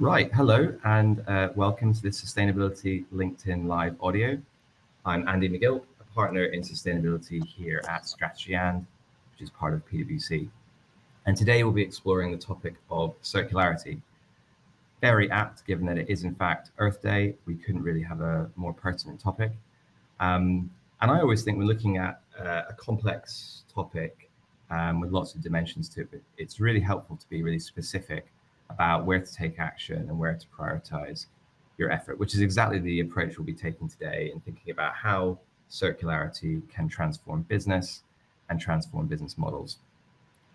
Right, hello and welcome to the Sustainability LinkedIn Live audio. I'm Andy MacGilp, a partner in sustainability here at Strategy which is part of PwC. And today we'll be exploring the topic of circularity. Very apt, given that it is in fact Earth Day. We couldn't really have a more pertinent topic. And I always think when looking at a complex topic with lots of dimensions to it, it's really helpful to be really specific about where to take action and where to prioritize your effort, which is exactly the approach we'll be taking today in thinking about how circularity can transform business and transform business models.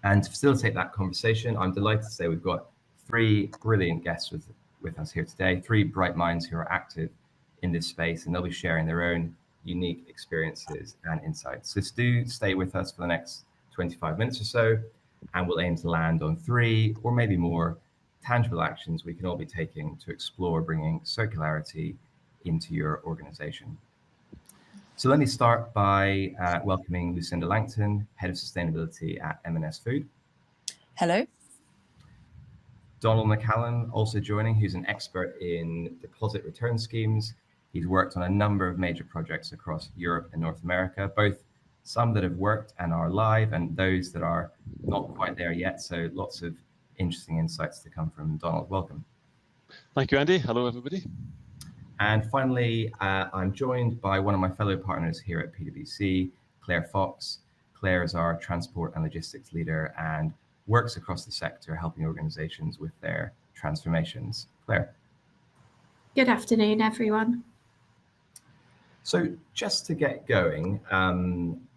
And to facilitate that conversation, I'm delighted to say we've got three brilliant guests with us here today, three bright minds who are active in this space, and they'll be sharing their own unique experiences and insights. So do stay with us for the next 25 minutes or so, and we'll aim to land on three or maybe more tangible actions we can all be taking to explore bringing circularity into your organization. So let me start by welcoming Lucinda Langton, Head of Sustainability at M&S Food. Hello. Donald McCalman also joining, who's an expert in deposit return schemes. He's worked on a number of major projects across Europe and North America, both some that have worked and are live and those that are not quite there yet. So lots of interesting insights to come from Donald. Welcome. Thank you, Andy. Hello, everybody. And finally, I'm joined by one of my fellow partners here at PwC, Claire Fox. Claire is our transport and logistics leader and works across the sector, helping organizations with their transformations. Claire. Good afternoon, everyone. So just to get going,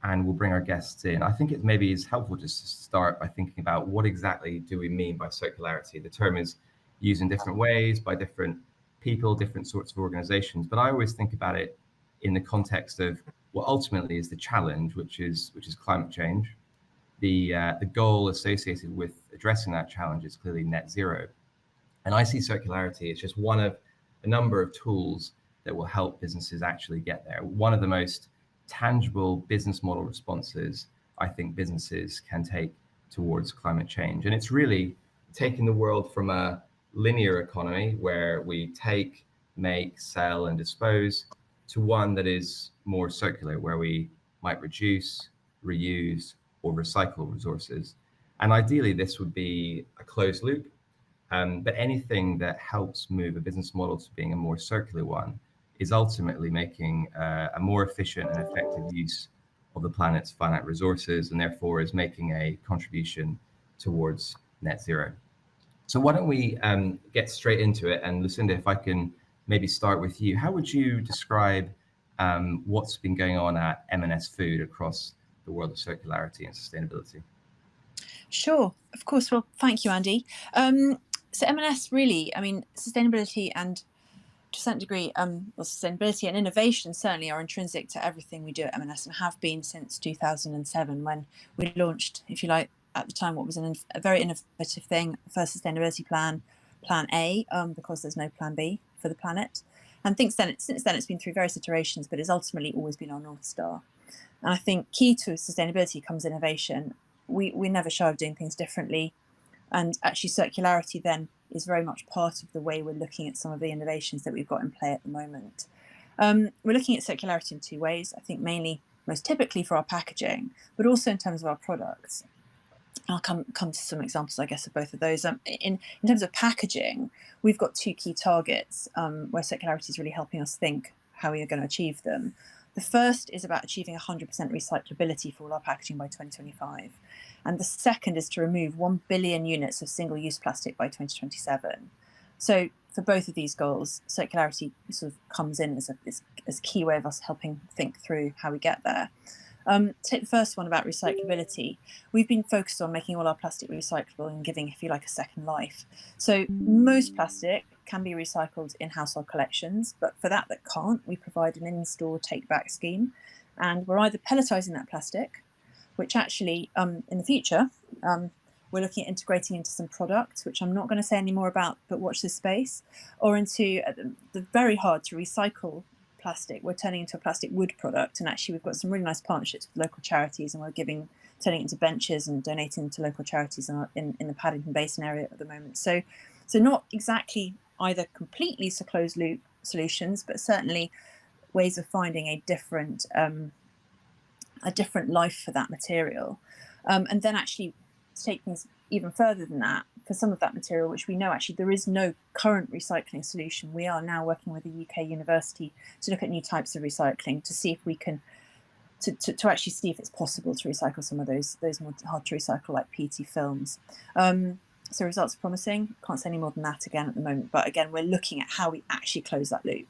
and we'll bring our guests in, I think it maybe is helpful just to start by thinking about what exactly do we mean by circularity. The term is used in different ways by different people, different sorts of organizations, but I always think about it in the context of what ultimately is the challenge, which is climate change. The goal associated with addressing that challenge is clearly net zero. And I see circularity as just one of a number of tools that will help businesses actually get there. One of the most tangible business model responses I think businesses can take towards climate change. And it's really taking the world from a linear economy where we take, make, sell, and dispose to one that is more circular, where we might reduce, reuse, or recycle resources. And ideally, this would be a closed loop, but anything that helps move a business model to being a more circular one is ultimately making a more efficient and effective use of the planet's finite resources, and therefore is making a contribution towards net zero. So why don't we get straight into it? And Lucinda, if I can maybe start with you, how would you describe what's been going on at M&S Food across the world of circularity and sustainability? Sure, of course. Well, thank you, Andy. So M&S really, sustainability and to a certain degree, sustainability and innovation certainly are intrinsic to everything we do at M&S and have been since 2007 when we launched, if you like, at the time what was a very innovative thing, first sustainability plan, Plan A, because there's no Plan B for the planet. And since then it's been through various iterations, but it's ultimately always been our North Star. And I think key to sustainability comes innovation. We never shy of doing things differently. And actually circularity then is very much part of the way we're looking at some of the innovations that we've got in play at the moment. We're looking at circularity in two ways, I think mainly, most typically for our packaging, but also in terms of our products. I'll come to some examples, I guess, of both of those. In terms of packaging, we've got two key targets where circularity is really helping us think how we are going to achieve them. The first is about achieving 100% recyclability for all our packaging by 2025. And the second is to remove 1 billion units of single-use plastic by 2027. So for both of these goals, circularity sort of comes in as a key way of us helping think through how we get there. Take the first one about recyclability. We've been focused on making all our plastic recyclable and giving, if you like, a second life. So most plastic can be recycled in household collections, but for that can't, we provide an in-store take-back scheme. And we're either pelletizing that plastic, which actually, in the future, we're looking at integrating into some products, which I'm not going to say any more about, but watch this space, or into the very hard to recycle plastic. We're turning into a plastic wood product, and actually we've got some really nice partnerships with local charities, and we're turning it into benches and donating to local charities in the Paddington Basin area at the moment. So So not exactly either completely closed loop solutions, but certainly ways of finding a different life for that material. And then actually to take things even further than that, for some of that material, which we know actually there is no current recycling solution, we are now working with a UK university to look at new types of recycling to see if we can to actually see if it's possible to recycle some of those more hard to recycle like PET films. So results are promising. Can't say any more than that again at the moment, but again we're looking at how we actually close that loop.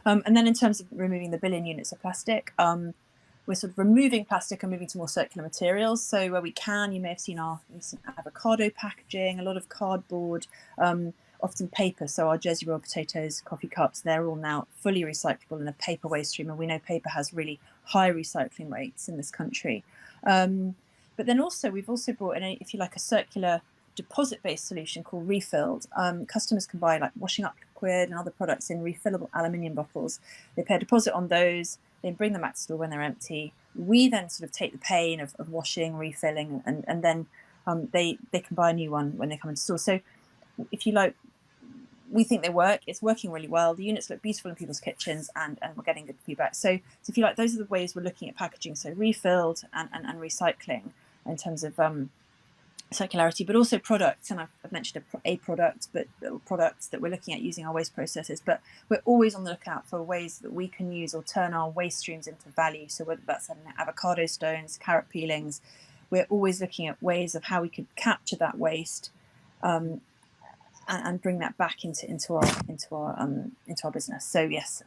And then in terms of removing the billion units of plastic, we're sort of removing plastic and moving to more circular materials. So where we can, you may have seen our recent avocado packaging, a lot of cardboard, often paper. So our Jersey rolled potatoes, coffee cups, they're all now fully recyclable in a paper waste stream. And we know paper has really high recycling rates in this country. But then also, we've also brought in, if you like, a circular deposit-based solution called Refilled. Customers can buy like washing up liquid and other products in refillable aluminium bottles. They pay a deposit on those. They bring them back to store when they're empty. We then sort of take the pain of washing, refilling, and then they can buy a new one when they come into store. So if you like, we think they work. It's working really well. The units look beautiful in people's kitchens, and we're getting good feedback. So if you like, those are the ways we're looking at packaging. So refilled and recycling in terms of circularity, but also products. And I've mentioned a product, but products that we're looking at using our waste processes. But we're always on the lookout for ways that we can use or turn our waste streams into value. So whether that's avocado stones, carrot peelings, we're always looking at ways of how we could capture that waste and bring that back into our business. So yes,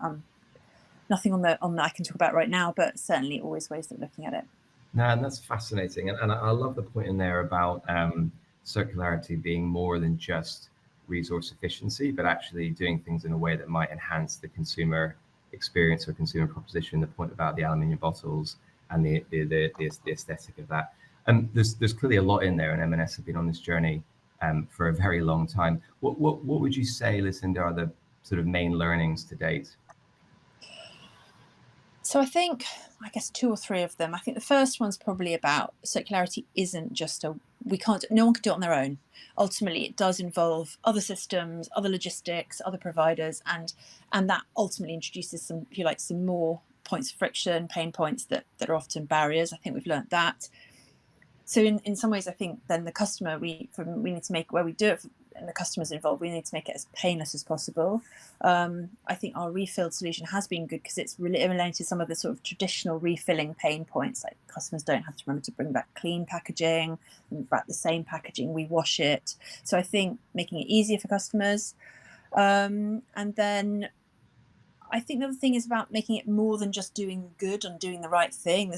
nothing on that I can talk about right now, but certainly always ways of looking at it. No, and that's fascinating. And I love the point in there about circularity being more than just resource efficiency, but actually doing things in a way that might enhance the consumer experience or consumer proposition. The point about the aluminium bottles and the aesthetic of that. There's clearly a lot in there, and M&S have been on this journey for a very long time. What would you say, Lucinda, are the sort of main learnings to date? So I guess two or three of them. I think the first one's probably about circularity isn't just no one can do it on their own. Ultimately, it does involve other systems, other logistics, other providers, and that ultimately introduces some, if you like, some more points of friction, pain points that are often barriers. I think we've learned that. So in some ways, I think then the customer, we need to make, where we do it and the customer's involved, we need to make it as painless as possible. I think our refilled solution has been good because it's really eliminated some of the sort of traditional refilling pain points, like customers don't have to remember to bring back clean packaging, back the same packaging, we wash it. So I think making it easier for customers. And then I think the other thing is about making it more than just doing good and doing the right thing.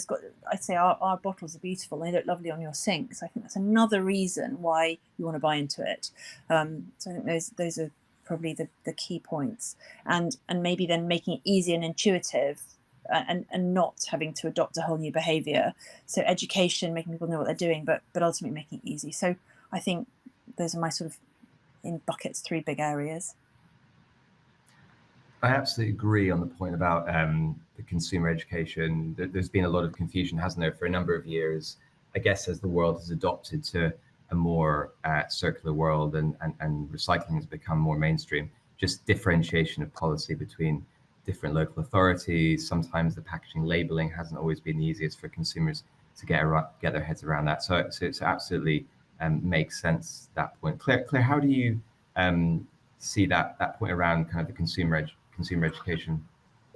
I'd say our bottles are beautiful. They look lovely on your sink. So I think that's another reason why you want to buy into it. So I think those are probably the key points. And maybe then making it easy and intuitive and not having to adopt a whole new behaviour. So education, making people know what they're doing, but ultimately making it easy. So I think those are my sort of, in buckets, three big areas. I absolutely agree on the point about the consumer education. There's been a lot of confusion, hasn't there, for a number of years, I guess, as the world has adopted to a more circular world and recycling has become more mainstream. Just differentiation of policy between different local authorities. Sometimes the packaging labeling hasn't always been the easiest for consumers to get their heads around that. So it absolutely makes sense, that point. Claire, how do you see that point around kind of the consumer education?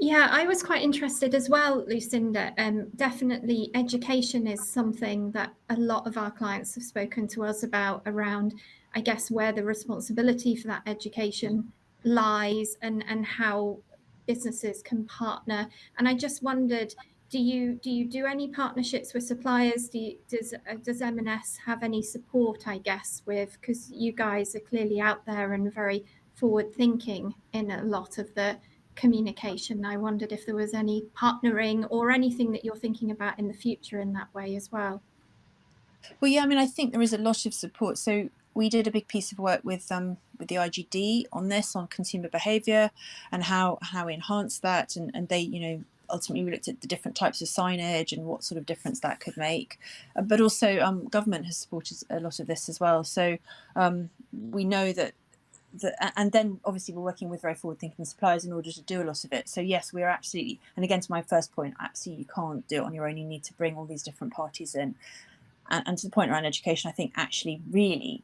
Yeah, I was quite interested as well, Lucinda. Definitely education is something that a lot of our clients have spoken to us about around, I guess, where the responsibility for that education lies and how businesses can partner. And I just wondered, do you do any partnerships with suppliers? Does M&S have any support, I guess, with, because you guys are clearly out there and very forward thinking in a lot of the communication. I wondered if there was any partnering or anything that you're thinking about in the future in that way as well. Well, yeah, I mean, I think there is a lot of support. So we did a big piece of work with the IGD on this, on consumer behaviour and how we enhance that. And they, ultimately we looked at the different types of signage and what sort of difference that could make. But also government has supported a lot of this as well. So we know that and then obviously we're working with very forward-thinking suppliers in order to do a lot of it. So yes, we are absolutely, and again to my first point, absolutely you can't do it on your own. You need to bring all these different parties in. And to the point around education, I think actually really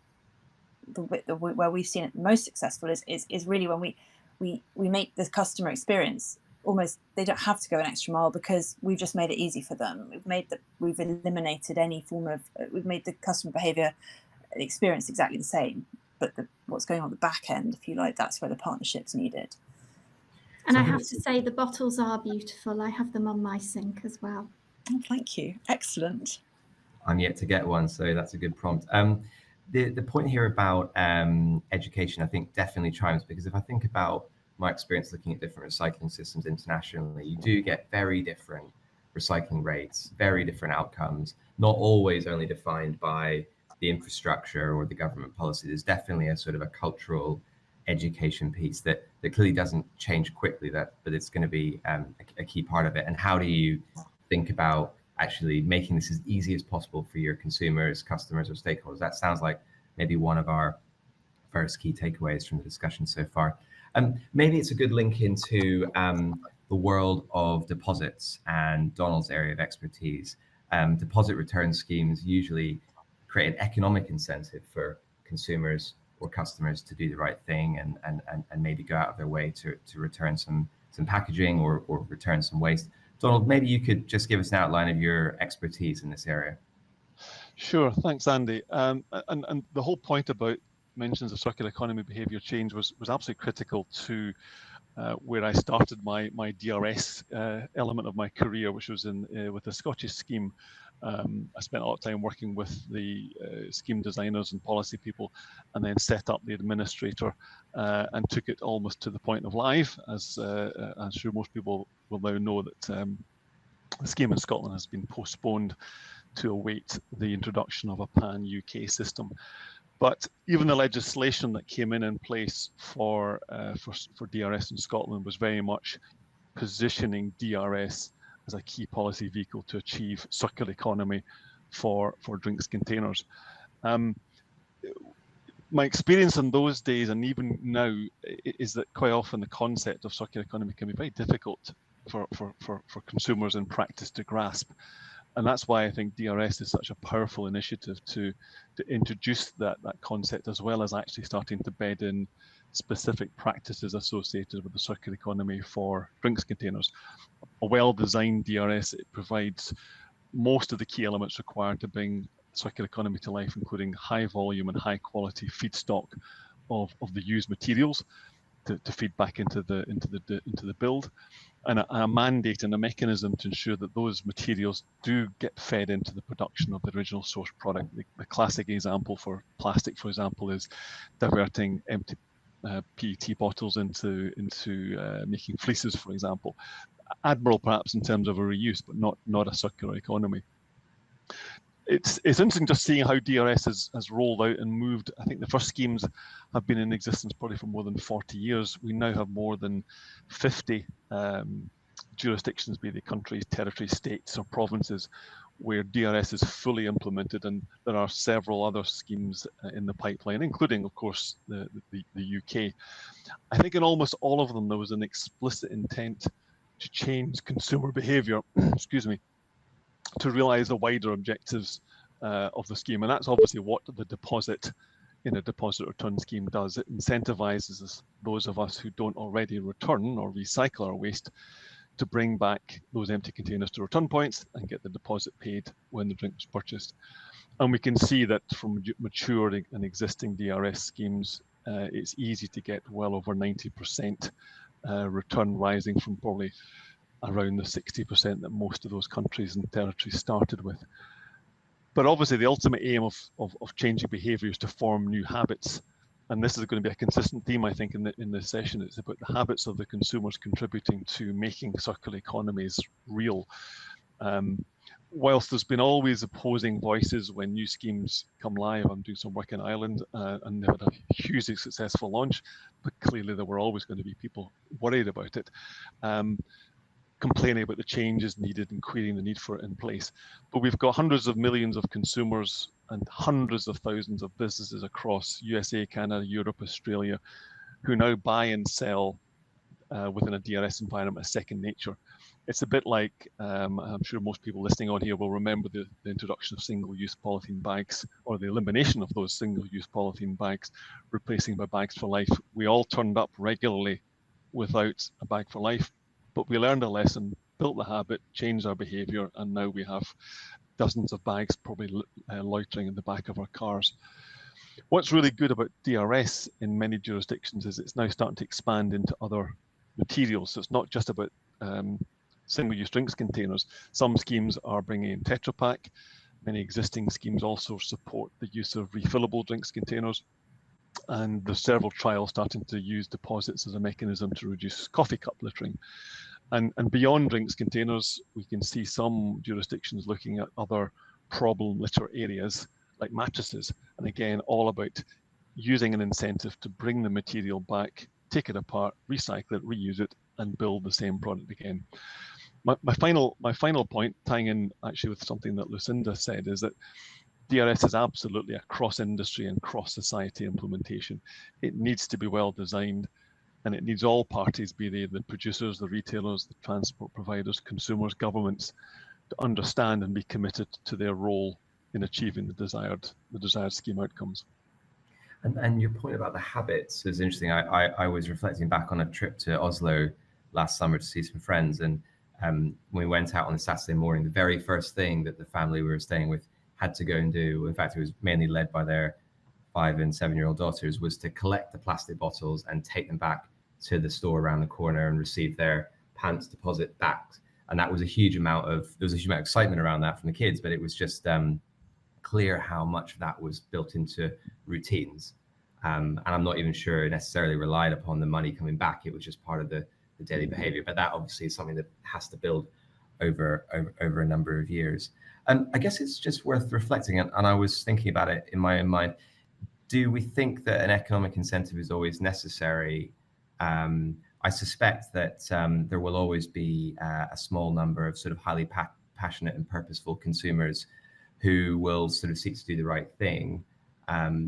where we've seen it most successful is really when we make the customer experience almost, they don't have to go an extra mile because we've just made it easy for them. We've eliminated any form of, we've made the customer behaviour experience exactly the same, but what's going on at the back end, if you like, that's where the partnership's needed. And I have to say the bottles are beautiful. I have them on my sink as well. Oh, thank you. Excellent. I'm yet to get one, so that's a good prompt. The point here about education, I think definitely chimes, because if I think about my experience looking at different recycling systems internationally, you do get very different recycling rates, very different outcomes, not always only defined by the infrastructure or the government policy. There's definitely a sort of a cultural education piece that clearly doesn't change quickly, but it's going to be a key part of it. And how do you think about actually making this as easy as possible for your consumers, customers, or stakeholders? That sounds like maybe one of our first key takeaways from the discussion so far. Maybe it's a good link into the world of deposits and Donald's area of expertise. Deposit return schemes usually create an economic incentive for consumers or customers to do the right thing and maybe go out of their way to return some packaging or return some waste. Donald, maybe you could just give us an outline of your expertise in this area. Sure, thanks, Andy. And the whole point about mentions of circular economy behaviour change was absolutely critical to where I started my DRS element of my career, which was with the Scottish scheme. I spent a lot of time working with the scheme designers and policy people, and then set up the administrator and took it almost to the point of live, as I'm sure most people will now know that the scheme in Scotland has been postponed to await the introduction of a pan-UK system. But even the legislation that came in place for DRS in Scotland was very much positioning DRS as a key policy vehicle to achieve circular economy for drinks containers. My experience in those days, and even now, is that quite often the concept of circular economy can be very difficult for consumers in practice to grasp. And that's why I think DRS is such a powerful initiative to introduce that concept, as well as actually starting to bed in specific practices associated with the circular economy for drinks containers. A well-designed DRS, it provides most of the key elements required to bring circular economy to life, including high volume and high quality feedstock of the used materials to feed back into the build, and a mandate and a mechanism to ensure that those materials do get fed into the production of the original source product. The classic example for plastic, for example, is diverting empty PET bottles into making fleeces, for example. Admirable perhaps in terms of a reuse, but not a circular economy. It's interesting just seeing how DRS has rolled out and moved. I think the first schemes have been in existence probably for more than 40 years. We now have more than 50 jurisdictions, be they countries, territories, states, or provinces, where DRS is fully implemented, and there are several other schemes in the pipeline, including, of course, the UK. I think in almost all of them there was an explicit intent to change consumer behaviour, excuse me, to realise the wider objectives of the scheme. And that's obviously what the deposit in a deposit return scheme does. It incentivises those of us who don't already return or recycle our waste to bring back those empty containers to return points and get the deposit paid when the drink was purchased. And we can see that from mature and existing DRS schemes, it's easy to get well over 90% return, rising from probably around the 60% that most of those countries and territories started with. But obviously the ultimate aim of changing behaviour is to form new habits. And this is going to be a consistent theme, I think, in this session. It's about the habits of the consumers contributing to making circular economies real. Whilst there's been always opposing voices when new schemes come live, I'm doing some work in Ireland and they had a hugely successful launch, but clearly there were always going to be people worried about it. complaining about the changes needed and querying the need for it in place. But we've got hundreds of millions of consumers and hundreds of thousands of businesses across USA, Canada, Europe, Australia, who now buy and sell within a DRS environment as second nature. It's a bit like, I'm sure most people listening on here will remember the introduction of single-use polythene bags, or the elimination of those single-use polythene bags, replacing by bags for life. We all turned up regularly without a bag for life, but we learned a lesson, built the habit, changed our behaviour, and now we have dozens of bags probably loitering in the back of our cars. What's really good about DRS in many jurisdictions is it's now starting to expand into other materials. So it's not just about single-use drinks containers. Some schemes are bringing in Tetra Pak. Many existing schemes also support the use of refillable drinks containers. And there's several trials starting to use deposits as a mechanism to reduce coffee cup littering. And beyond drinks containers, we can see some jurisdictions looking at other problem litter areas like mattresses. And again, all about using an incentive to bring the material back, take it apart, recycle it, reuse it, and build the same product again. My final point, tying in actually with something that Lucinda said, is that DRS is absolutely a cross-industry and cross-society implementation. It needs to be well designed, and it needs all parties, be they the producers, the retailers, the transport providers, consumers, governments, to understand and be committed to their role in achieving the desired scheme outcomes. And your point about the habits is interesting. I was reflecting back on a trip to Oslo last summer to see some friends, and when we went out on a Saturday morning, the very first thing that the family we were staying with had to go and do, in fact, it was mainly led by their 5- and 7-year-old daughters, was to collect the plastic bottles and take them back to the store around the corner and receive their pants deposit back. And that was there was a huge amount of excitement around that from the kids, but it was just clear how much of that was built into routines. And I'm not even sure it necessarily relied upon the money coming back. It was just part of the daily behavior. But that obviously is something that has to build over a number of years. And I guess it's just worth reflecting, and I was thinking about it in my own mind. Do we think that an economic incentive is always necessary? I suspect that there will always be a small number of sort of highly passionate and purposeful consumers who will sort of seek to do the right thing.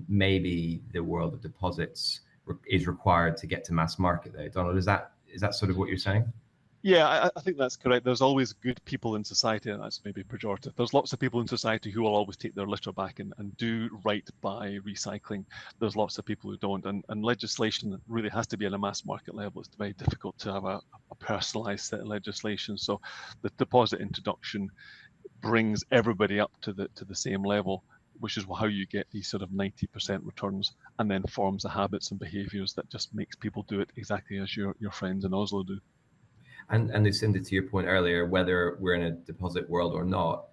Maybe the world of deposits is required to get to mass market, though. Donald, is that sort of what you're saying? Yeah, I think that's correct. There's always good people in society, and that's maybe pejorative. There's lots of people in society who will always take their litter back and do right by recycling. There's lots of people who don't, and legislation really has to be at a mass market level. It's very difficult to have a personalised set of legislation. So the deposit introduction brings everybody up to the same level, which is how you get these sort of 90% returns, and then forms the habits and behaviours that just makes people do it exactly as your friends in Oslo do. And Lucinda, to your point earlier, whether we're in a deposit world or not,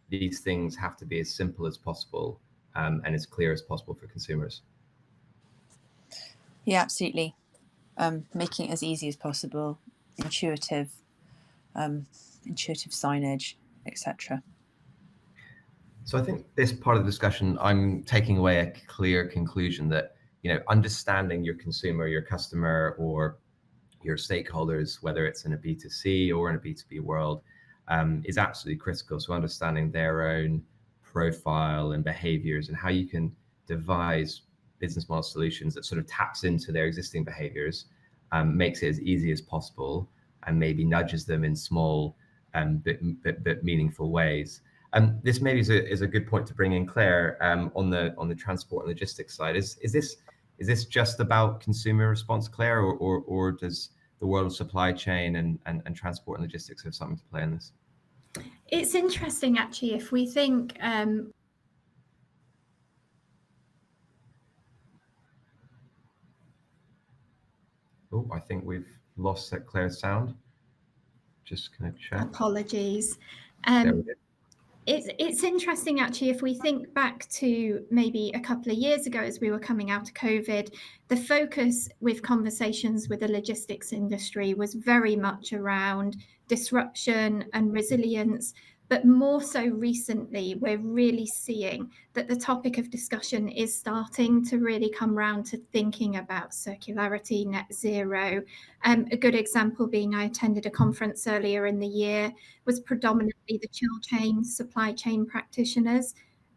these things have to be as simple as possible and as clear as possible for consumers. Yeah, absolutely. Making it as easy as possible, intuitive signage, etc. So I think this part of the discussion, I'm taking away a clear conclusion that, understanding your consumer, your customer, or your stakeholders, whether it's in a B2C or in a B2B world, is absolutely critical. So understanding their own profile and behaviors and how you can devise business model solutions that sort of taps into their existing behaviors, makes it as easy as possible, and maybe nudges them in small but meaningful ways. This maybe is a good point to bring in Claire on the transport and logistics side. Is this just about consumer response, Claire, or does the world of supply chain and transport and logistics have something to play in this? It's interesting, actually, if we think Oh, I think we've lost Claire's sound. Just going to check. Apologies. There we go. It's interesting, actually, if we think back to maybe a couple of years ago as we were coming out of COVID, the focus with conversations with the logistics industry was very much around disruption and resilience, But more so recently, we're really seeing that the topic of discussion is starting to really come round to thinking about circularity, net zero. A good example being I attended a conference earlier in the year, was predominantly the chill chain, supply chain practitioners.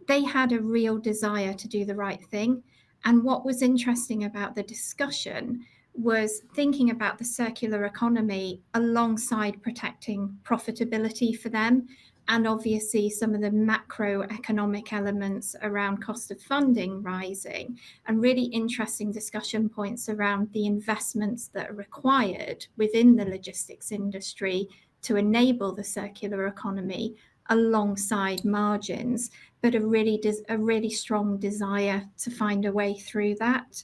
They had a real desire to do the right thing. And what was interesting about the discussion was thinking about the circular economy alongside protecting profitability for them. And obviously some of the macroeconomic elements around cost of funding rising, and really interesting discussion points around the investments that are required within the logistics industry to enable the circular economy alongside margins, but a really strong desire to find a way through that.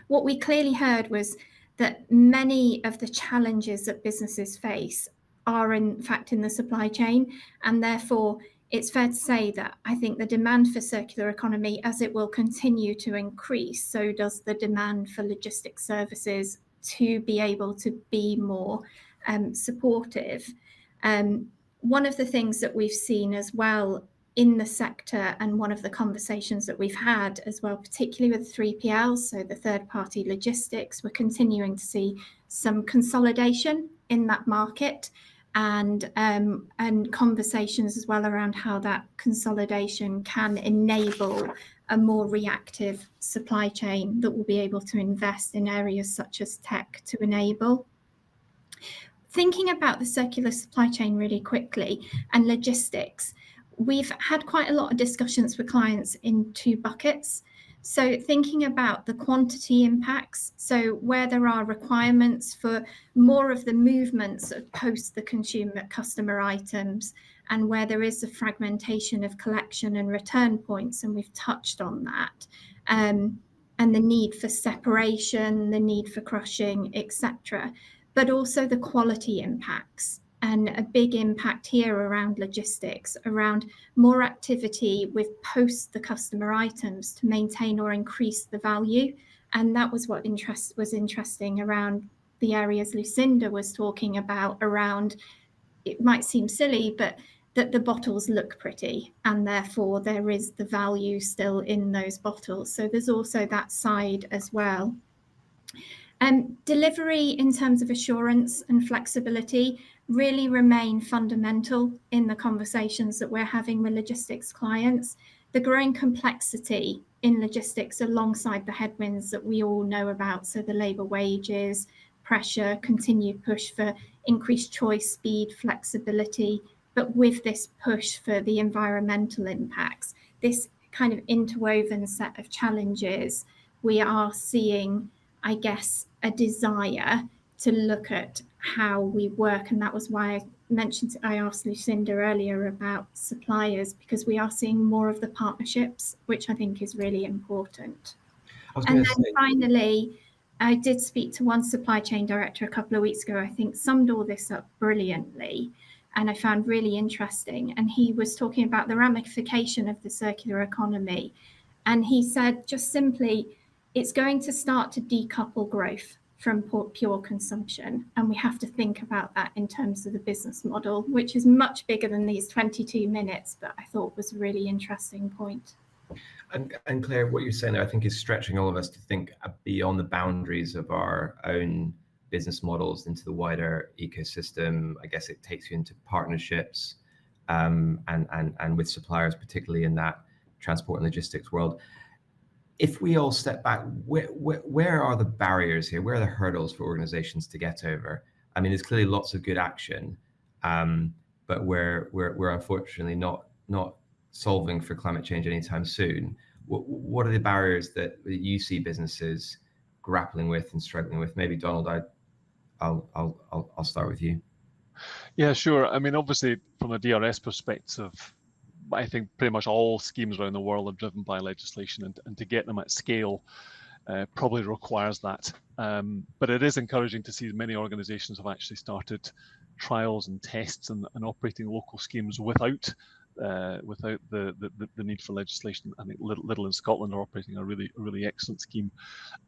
What we clearly heard was that many of the challenges that businesses face are in fact in the supply chain, and therefore it's fair to say that I think the demand for circular economy, as it will continue to increase, so does the demand for logistics services to be able to be more supportive. One of the things that we've seen as well in the sector, and one of the conversations that we've had as well, particularly with 3PLs, so the third-party logistics, we're continuing to see some consolidation in that market, and conversations as well around how that consolidation can enable a more reactive supply chain that will be able to invest in areas such as tech to enable. Thinking about the circular supply chain really quickly and logistics, we've had quite a lot of discussions with clients in two buckets. So thinking about the quantity impacts, so where there are requirements for more of the movements of post the customer items, and where there is a fragmentation of collection and return points, and we've touched on that, and the need for separation, the need for crushing, etc., but also the quality impacts. And a big impact here around logistics, around more activity with post the customer items to maintain or increase the value. And that was what was interesting around the areas Lucinda was talking about, around, it might seem silly, but that the bottles look pretty, and therefore there is the value still in those bottles. So there's also that side as well. Delivery in terms of assurance and flexibility really remain fundamental in the conversations that we're having with logistics clients. The growing complexity in logistics alongside the headwinds that we all know about, so the labour wages, pressure, continued push for increased choice, speed, flexibility, but with this push for the environmental impacts, this kind of interwoven set of challenges, we are seeing, I guess, a desire to look at how we work. And that was why I asked Lucinda earlier about suppliers, because we are seeing more of the partnerships, which I think is really important. And then finally, I did speak to one supply chain director a couple of weeks ago, I think summed all this up brilliantly, and I found really interesting. And he was talking about the ramification of the circular economy. And he said, just simply, it's going to start to decouple growth from pure consumption. And we have to think about that in terms of the business model, which is much bigger than these 22 minutes, but I thought was a really interesting point. And Claire, what you're saying there, I think, is stretching all of us to think beyond the boundaries of our own business models into the wider ecosystem. I guess it takes you into partnerships and with suppliers, particularly in that transport and logistics world. If we all step back, where are the barriers here? Where are the hurdles for organizations to get over? I mean, there's clearly lots of good action, but we're unfortunately not solving for climate change anytime soon. What are the barriers that you see businesses grappling with and struggling with? Maybe Donald, I'll start with you. Yeah, sure. I mean, obviously, from a DRS perspective, I think pretty much all schemes around the world are driven by legislation, and to get them at scale probably requires that. But it is encouraging to see many organisations have actually started trials and tests and operating local schemes without the need for legislation. I think Lidl in Scotland are operating a really excellent scheme,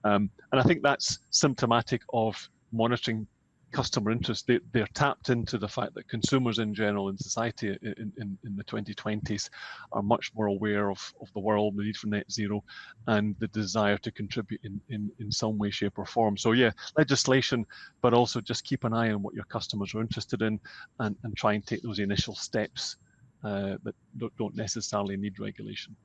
and I think that's symptomatic of monitoring customer interest, they're tapped into the fact that consumers in general in society in the 2020s are much more aware of the world, the need for net zero, and the desire to contribute in some way, shape or form. So yeah, legislation, but also just keep an eye on what your customers are interested in, and try and take those initial steps that don't necessarily need regulation.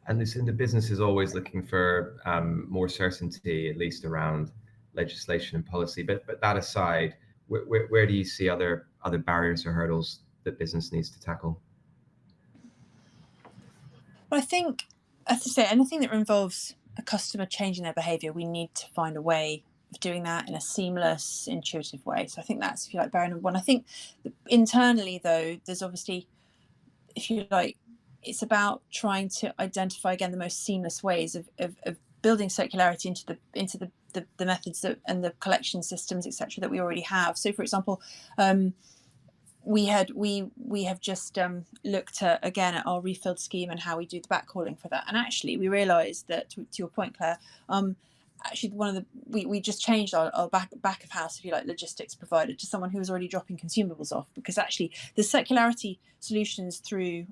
And Lucinda, business is always looking for more certainty, at least around legislation and policy. But that aside, where do you see other barriers or hurdles that business needs to tackle? Well, I think, as I say, anything that involves a customer changing their behaviour, we need to find a way of doing that in a seamless, intuitive way. So I think that's, if you like, barrier number one. I think internally, though, there's obviously, if you like, it's about trying to identify again the most seamless ways of building circularity into the methods and the collection systems, etc., that we already have. So, for example, we have just looked at our refilled scheme and how we do the backhauling for that. And actually, we realised that, to your point, Claire, actually we just changed our back of house, if you like, logistics provider to someone who was already dropping consumables off, because actually the circularity solutions through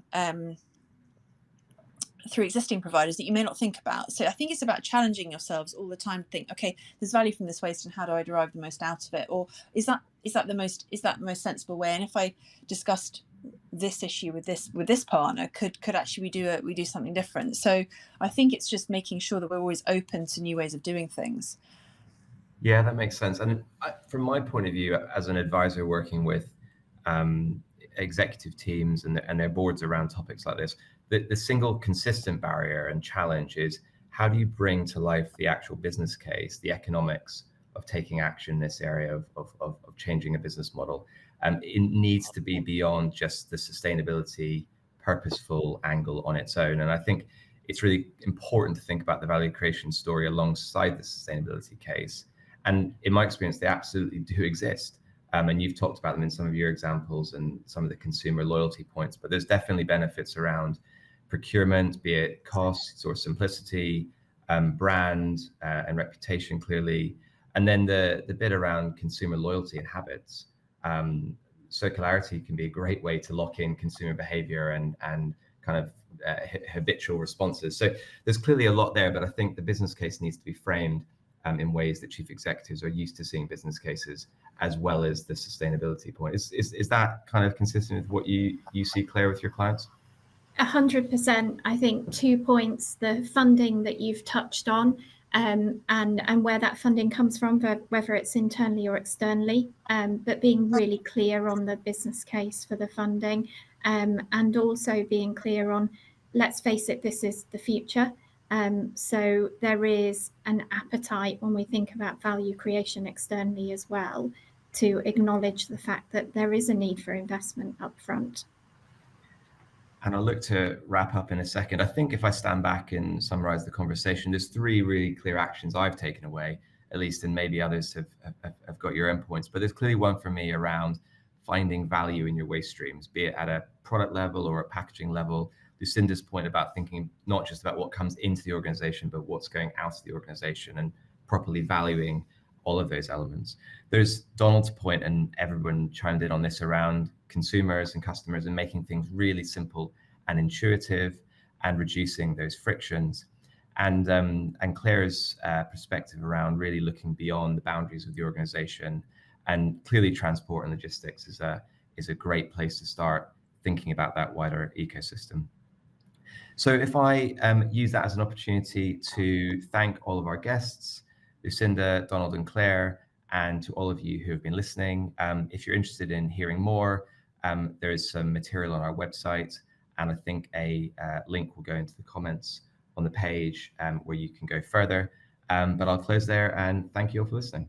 existing providers that you may not think about. So I think it's about challenging yourselves all the time to think, okay, there's value from this waste, and how do I derive the most out of it? Or is that the most sensible way? And if I discussed this issue with this partner, could actually we do something different? So I think it's just making sure that we're always open to new ways of doing things. Yeah, that makes sense. And from my point of view, as an advisor working with executive teams and their boards around topics like this, the single consistent barrier and challenge is, how do you bring to life the actual business case, the economics of taking action in this area of changing a business model? It needs to be beyond just the sustainability purposeful angle on its own. And I think it's really important to think about the value creation story alongside the sustainability case. And in my experience, they absolutely do exist. And you've talked about them in some of your examples and some of the consumer loyalty points, but there's definitely benefits around procurement, be it costs or simplicity, brand and reputation, clearly. And then the bit around consumer loyalty and habits. Circularity can be a great way to lock in consumer behavior and kind of habitual responses. So there's clearly a lot there, but I think the business case needs to be framed in ways that chief executives are used to seeing business cases, as well as the sustainability point. Is that kind of consistent with what you see, Claire, with your clients? 100%. I think 2 points: the funding that you've touched on, and where that funding comes from, whether it's internally or externally, but being really clear on the business case for the funding, and also being clear on, let's face it, this is the future. So there is an appetite when we think about value creation externally as well, to acknowledge the fact that there is a need for investment upfront. And I'll look to wrap up in a second. I think if I stand back and summarize the conversation, there's 3 really clear actions I've taken away, at least, and maybe others have got your own points. But there's clearly one for me around finding value in your waste streams, be it at a product level or a packaging level. Lucinda's point about thinking not just about what comes into the organization, but what's going out of the organization, and properly valuing all of those elements. There's Donald's point, and everyone chimed in on this, around consumers and customers and making things really simple and intuitive and reducing those frictions. And Claire's perspective around really looking beyond the boundaries of the organization, and clearly transport and logistics is a great place to start thinking about that wider ecosystem. So if I use that as an opportunity to thank all of our guests, Lucinda, Donald and Claire, and to all of you who have been listening. If you're interested in hearing more, there is some material on our website, and I think a link will go into the comments on the page where you can go further. But I'll close there, and thank you all for listening.